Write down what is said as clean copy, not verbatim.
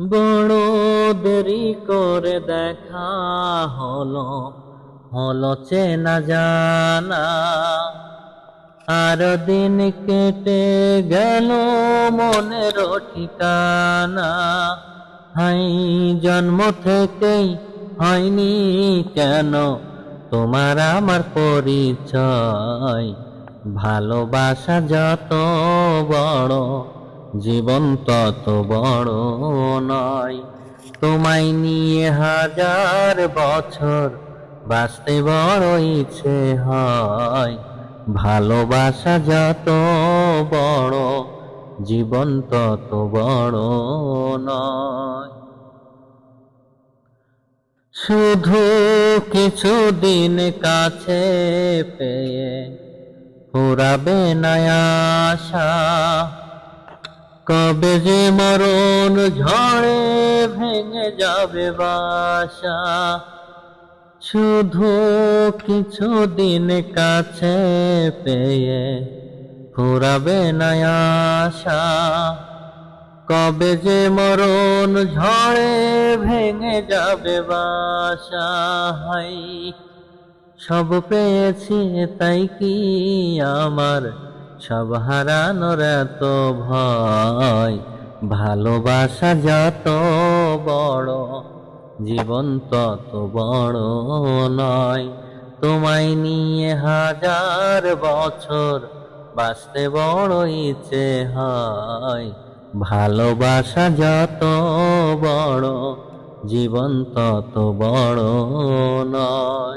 বড় দেরি করে দেখা হলো, হলো চেনা জানা। আর দিন কেটে গেল মনের ঠিকানা। হাই, জন্ম থেকেই হয়নি কেন তোমার আমার পরিচয়। ভালোবাসা যত বড়, জীবন তত বড় নয়। তোমায় নিয়ে হাজার বছর বাঁচতে বড় ইচ্ছে হয়। ভালোবাসা যত বড়, জীবন তত বড় নয়। শুধু কিছুদিন কাছে পেয়ে ফুরাবে না আশা। কবে যে মরণ ঝড়ে ভেঙে যাবে বাসা। শুধু কিছুদিন কাছে পেয়ে ফুরাবে না আশা। কবে যে মরণ ঝড়ে ভেঙে যাবে বাসা। হাই, সব পেয়েছি তাই কি আমার সব হারানোর এত ভয়। ভালোবাসা যত বড়, জীবন তত বড় নয়। তোমায় নিয়ে হাজার বছর বাঁচতে বড় ইচ্ছে হয়। ভালোবাসা যত বড়, জীবন তত বড় নয়।